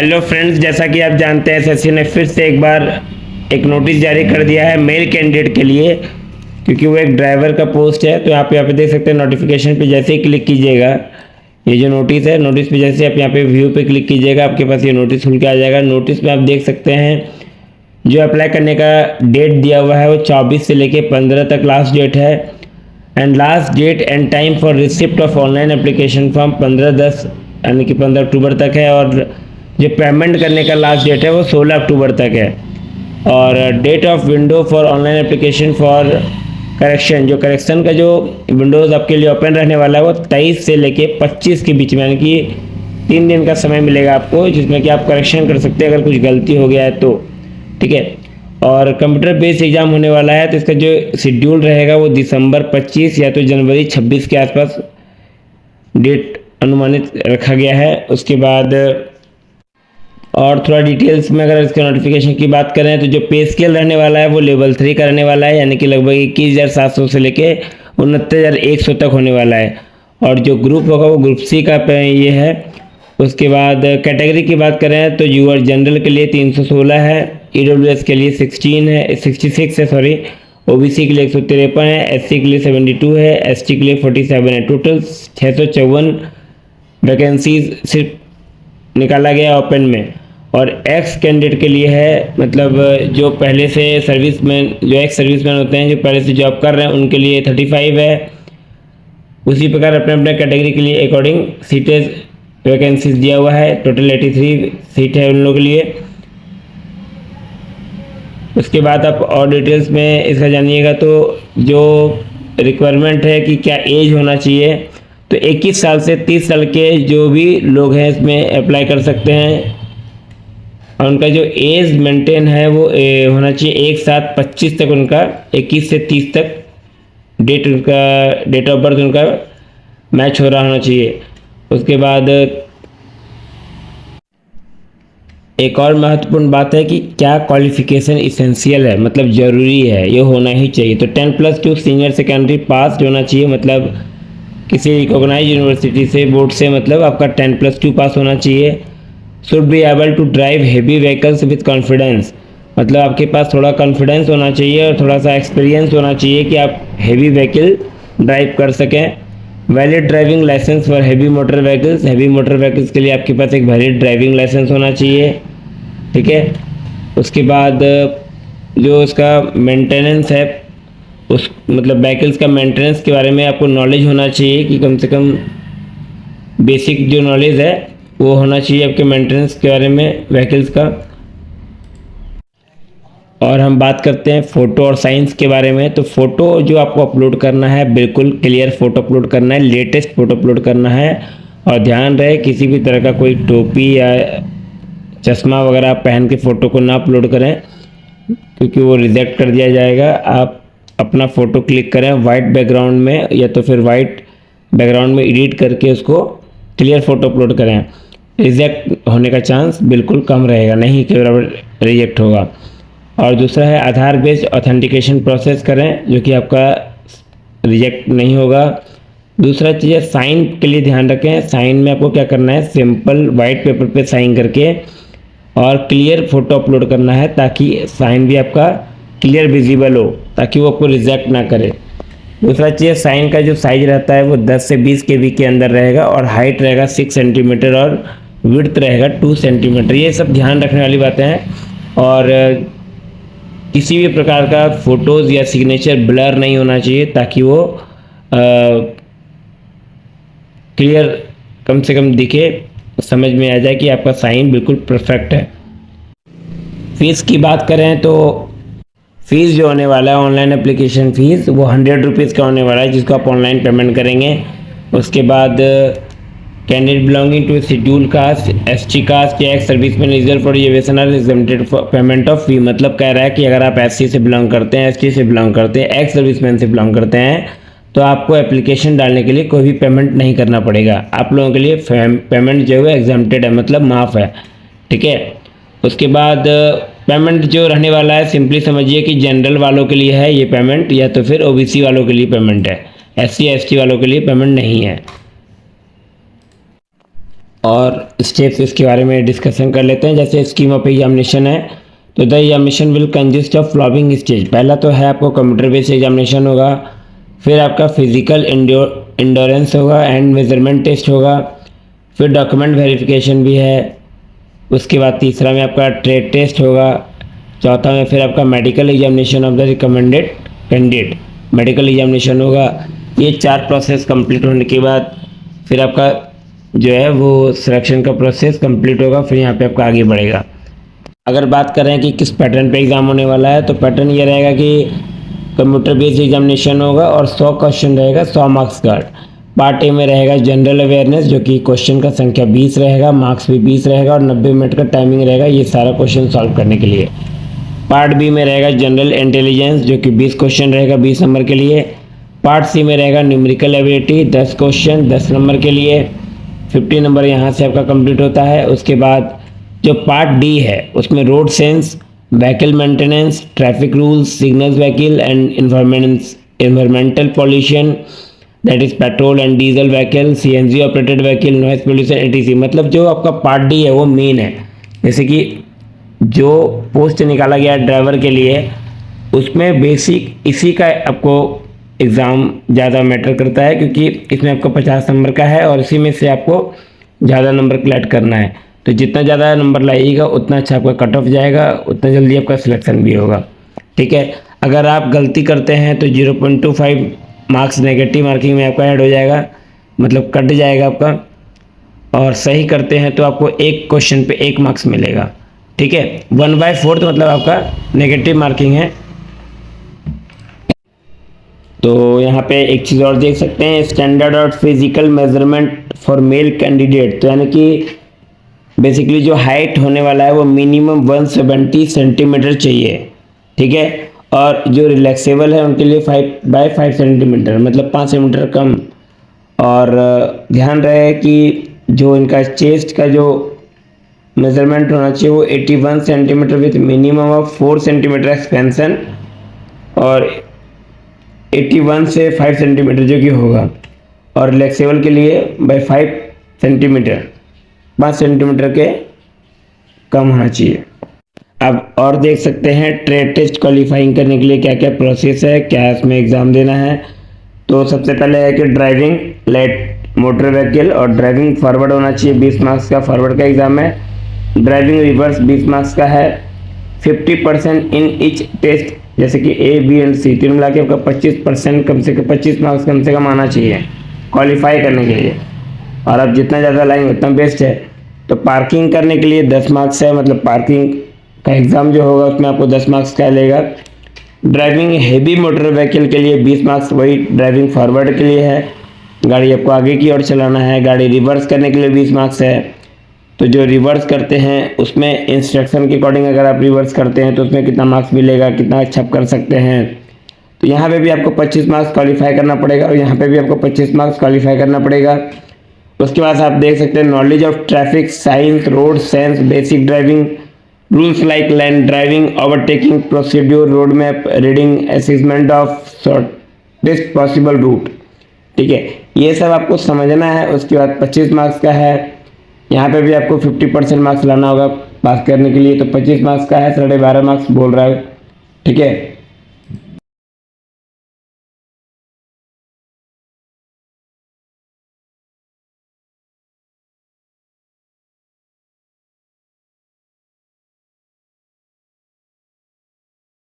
Hello friends, जैसा कि आप जानते हैं एसएससी ने फिर से एक बार एक नोटिस जारी कर दिया है मेल कैंडिडेट के लिए, क्योंकि वो एक ड्राइवर का पोस्ट है। तो यहाँ पे देख सकते हैं नोटिफिकेशन पे जैसे ही क्लिक कीजिएगा, ये जो नोटिस है, नोटिस पे जैसे आप यहाँ पे व्यू पे क्लिक कीजिएगा, आपके पास ये नोटिस खुल के आ जाएगा। नोटिस में आप देख सकते हैं जो अप्लाई करने का डेट दिया हुआ है वो 24 से लेके 15 तक लास्ट डेट है। And last date and time for receipt of online application form 15/10 यानी कि 15 अक्टूबर तक है। और जो पेमेंट करने का लास्ट डेट है वो 16 अक्टूबर तक है। और date of window for online application for correction, जो करेक्शन का जो विंडोज़ आपके लिए ओपन रहने वाला है वो 23 से लेके 25 के बीच में, यानी कि 3 दिन का समय मिलेगा आपको, जिसमें कि आप करेक्शन कर सकते हैं अगर कुछ गलती हो गया है तो। ठीक है। और कंप्यूटर बेस्ड एग्ज़ाम होने वाला है, तो इसका जो शेड्यूल रहेगा वो दिसंबर 25 या तो जनवरी 26 के आसपास डेट अनुमानित रखा गया है। उसके बाद और थोड़ा डिटेल्स में अगर इसके नोटिफिकेशन की बात करें तो जो पे स्केल रहने वाला है वो लेवल 3 का रहने वाला है, यानी कि लगभग 21,700 से लेके 69,100 तक होने वाला है। और जो ग्रुप होगा वो ग्रुप सी का ये है। उसके बाद कैटेगरी की बात करें तो यूआर जनरल के लिए 316 है, ईडब्ल्यूएस के लिए 66 है सॉरी, ओबीसी के लिए 153 है, एससी के लिए 72 है, एसटी के लिए 47 है। टोटल 654 वैकेंसीज सिर्फ निकाला गया ओपन में। और एक्स कैंडिडेट के लिए है, मतलब जो पहले से सर्विसमैन, जो एक्स सर्विसमैन होते हैं जो पहले से जॉब कर रहे हैं उनके लिए 35 है। उसी प्रकार अपने अपने कैटेगरी के लिए अकॉर्डिंग सीटें वैकेंसीज दिया हुआ है। टोटल 83 सीट है उन लोगों के लिए। उसके बाद आप और डिटेल्स में इसका जानिएगा तो जो रिक्वायरमेंट है कि क्या एज होना चाहिए, तो 21 साल से 30 साल के जो भी लोग हैं इसमें अप्लाई कर सकते हैं। और उनका जो एज मेंटेन है वो होना चाहिए 1/7/25 तक, उनका 21 से 30 तक डेट ऑफ बर्थ उनका मैच हो रहा होना चाहिए। उसके बाद एक और महत्वपूर्ण बात है कि क्या क्वालिफिकेशन इसेंशियल है, मतलब ज़रूरी है, ये होना ही चाहिए। तो 10+2 सीनियर सेकेंडरी पास होना चाहिए, मतलब किसी रिकॉग्नाइज यूनिवर्सिटी से, बोर्ड से, मतलब आपका 10+2 पास होना चाहिए। Should be able to drive heavy vehicles with confidence, मतलब आपके पास थोड़ा कॉन्फिडेंस होना चाहिए और थोड़ा सा एक्सपीरियंस होना चाहिए कि आप हेवी व्हीकल ड्राइव कर सकें। Valid driving licence for heavy motor vehicles, heavy motor vehicles के लिए आपके पास एक वैलिड ड्राइविंग लाइसेंस होना चाहिए। ठीक है। उसके बाद जो उसका मेंटेनेंस है, उस मतलब व्हीकल्स का मेंटेनेंस के बारे में आपको नॉलेज होना चाहिए कि कम से कम बेसिक जो नॉलेज है वो होना चाहिए आपके मेंटेनेंस के बारे में व्हीकल्स का। और हम बात करते हैं फ़ोटो और साइंस के बारे में। तो फ़ोटो जो आपको अपलोड करना है, बिल्कुल क्लियर फ़ोटो अपलोड करना है, लेटेस्ट फ़ोटो अपलोड करना है। और ध्यान रहे किसी भी तरह का कोई टोपी या चश्मा वगैरह आप पहन के फ़ोटो को ना अपलोड करें, क्योंकि वो रिजेक्ट कर दिया जाएगा। आप अपना फ़ोटो क्लिक करें वाइट बैकग्राउंड में, या तो फिर वाइट बैकग्राउंड में एडिट करके उसको क्लियर फ़ोटो अपलोड करें। रिजेक्ट होने का चांस बिल्कुल कम रहेगा, नहीं के बराबर रिजेक्ट होगा। और दूसरा है आधार बेस्ड ऑथेंटिकेशन प्रोसेस करें, जो कि आपका रिजेक्ट नहीं होगा। दूसरा चीज़ है साइन के लिए ध्यान रखें। साइन में आपको क्या करना है, सिंपल वाइट पेपर पे साइन करके और क्लियर फ़ोटो अपलोड करना है, ताकि साइन भी आपका क्लियर विजिबल हो, ताकि वो आपको रिजेक्ट ना करे। दूसरा चीज़, साइन का जो साइज़ रहता है वो 10 से 20 KB के अंदर रहेगा, और हाइट रहेगा 6 सेंटीमीटर और विड्थ रहेगा 2 सेंटीमीटर। ये सब ध्यान रखने वाली बातें हैं। और किसी भी प्रकार का फ़ोटोज़ या सिग्नेचर ब्लर नहीं होना चाहिए, ताकि वो क्लियर कम से कम दिखे, समझ में आ जाए कि आपका साइन बिल्कुल परफेक्ट है। फ़ीस की बात करें तो फ़ीस जो होने वाला है, ऑनलाइन एप्लीकेशन फ़ीस, वो 100 रुपीज़ का होने वाला है, जिसको आप ऑनलाइन पेमेंट करेंगे। उसके बाद candidate belonging to schedule caste, ST caste या ex serviceman eligible for reservation are exempted for payment of fee, मतलब कह रहा है कि अगर आप एससी से बिलोंग करते हैं, एसटी से बिलोंग करते हैं, एक्स सर्विसमैन से बिलोंग करते हैं, तो आपको एप्लीकेशन डालने के लिए कोई भी पेमेंट नहीं करना पड़ेगा। आप लोगों के लिए पेमेंट जो है एग्जम्प्टेड है, मतलब माफ़ है। ठीक है। उसके बाद पेमेंट जो रहने वाला है, सिंपली समझिए कि जनरल वालों के लिए है ये पेमेंट, या तो फिर ओबीसी वालों के लिए पेमेंट है, एससी एसटी वालों के लिए पेमेंट नहीं है। और स्टेप्स इसके बारे में डिस्कशन कर लेते हैं। जैसे स्कीम ऑफ एग्जामिनेशन है, तो the examination will consist of following stage. पहला तो है आपको कंप्यूटर बेस्ड एग्जामिनेशन होगा, फिर आपका फिजिकल इंडोरेंस होगा एंड मेजरमेंट टेस्ट होगा, फिर डॉक्यूमेंट वेरिफिकेशन भी है, उसके बाद तीसरा में आपका ट्रेड टेस्ट होगा, चौथा में फिर आपका medical examination of the recommended candidate medical examination होगा। ये 4 प्रोसेस कंप्लीट होने के बाद फिर आपका जो है वो सिलेक्शन का प्रोसेस कंप्लीट होगा, फिर यहाँ पे आपका आगे बढ़ेगा। अगर बात करें कि किस पैटर्न पे एग्ज़ाम होने वाला है, तो पैटर्न ये रहेगा कि कंप्यूटर बेस्ड एग्जामिनेशन होगा और 100 क्वेश्चन रहेगा, 100 मार्क्स का। पार्ट ए में रहेगा जनरल अवेयरनेस, जो कि क्वेश्चन का संख्या 20 रहेगा, मार्क्स भी 20 रहेगा और 90 मिनट का टाइमिंग रहेगा ये सारा क्वेश्चन सॉल्व करने के लिए। पार्ट बी में रहेगा जनरल इंटेलिजेंस, जो कि 20 क्वेश्चन रहेगा 20 नंबर के लिए। पार्ट सी में रहेगा न्यूमेरिकल एबिलिटी, 10 क्वेश्चन 10 नंबर के लिए, 50 नंबर यहाँ से आपका कंप्लीट होता है। उसके बाद जो पार्ट डी है उसमें road sense, vehicle maintenance, traffic rules, signals vehicle and environmental pollution, that is petrol and diesel vehicle, CNG operated vehicle, noise pollution etc. मतलब जो आपका पार्ट डी है वो मेन है। जैसे कि जो पोस्ट निकाला गया ड्राइवर के लिए, उसमें बेसिक इसी का आपको एग्ज़ाम ज़्यादा मैटर करता है, क्योंकि इसमें आपको 50 नंबर का है और इसी में से आपको ज़्यादा नंबर कलेक्ट करना है। तो जितना ज़्यादा नंबर लाइएगा उतना अच्छा आपका कट ऑफ जाएगा, उतना जल्दी आपका सिलेक्शन भी होगा। ठीक है, अगर आप गलती करते हैं तो 0.25 मार्क्स नेगेटिव मार्किंग में आपका ऐड हो जाएगा, मतलब कट जाएगा आपका, और सही करते हैं तो आपको एक क्वेश्चन पे 1 मार्क्स मिलेगा। ठीक है, 1/4 मतलब आपका नेगेटिव मार्किंग है। तो यहाँ पे एक चीज़ और देख सकते हैं, स्टैंडर्ड और physical measurement for male candidate. तो यानी कि बेसिकली जो हाइट होने वाला है वो मिनिमम 170 सेंटीमीटर चाहिए। ठीक है, और जो रिलैक्सेबल है उनके लिए 5/5 सेंटीमीटर, मतलब 5 सेंटीमीटर कम। और ध्यान रहे कि जो इनका चेस्ट का जो मेजरमेंट होना चाहिए वो 81 centimetre with minimum of 4 centimetre expansion, और 81 से 5 सेंटीमीटर जो कि होगा। और रिलैक्सेबल के लिए बाय 5 सेंटीमीटर, 5 सेंटीमीटर के कम होना चाहिए। अब और देख सकते हैं ट्रेड टेस्ट क्वालिफाइंग करने के लिए क्या क्या प्रोसेस है, क्या इसमें एग्ज़ाम देना है। तो सबसे पहले है कि ड्राइविंग लाइट मोटर व्हीकल और ड्राइविंग फॉरवर्ड होना चाहिए, 20 मार्क्स का फॉरवर्ड का एग्ज़ाम है। ड्राइविंग रिवर्स 20 मार्क्स का है। 50% इन ईच टेस्ट, जैसे कि ए बी एंड सी तीनों मिला के आपका 25% कम से कम 25 मार्क्स कम से कम आना चाहिए क्वालिफाई करने के लिए, और अब जितना ज़्यादा लाएंगे उतना बेस्ट है। तो पार्किंग करने के लिए 10 मार्क्स है, मतलब पार्किंग का एग्ज़ाम जो होगा उसमें आपको 10 मार्क्स का लेगा। ड्राइविंग हेवी मोटर व्हीकल के लिए 20 मार्क्स वही ड्राइविंग फॉरवर्ड के लिए है, गाड़ी आपको आगे की ओर चलाना है। गाड़ी रिवर्स करने के लिए 20 मार्क्स है, तो जो रिवर्स करते हैं उसमें इंस्ट्रक्शन के अकॉर्डिंग अगर आप रिवर्स करते हैं तो उसमें कितना मार्क्स मिलेगा, कितना अच्छा कर सकते हैं। तो यहाँ पे भी आपको 25 मार्क्स क्वालिफाई करना पड़ेगा और यहाँ पे भी आपको 25 मार्क्स क्वालिफाई करना पड़ेगा। उसके बाद आप देख सकते हैं knowledge of traffic science, road sense, basic driving rules like lane driving, overtaking procedure, road map reading, assessment of shortest possible route. ठीक है, ये सब आपको समझना है। उसके बाद 25 मार्क्स का है, यहाँ पे भी आपको 50% मार्क्स लाना होगा पास करने के लिए, तो 25 मार्क्स का है, 12.5 मार्क्स बोल रहा है। ठीक है,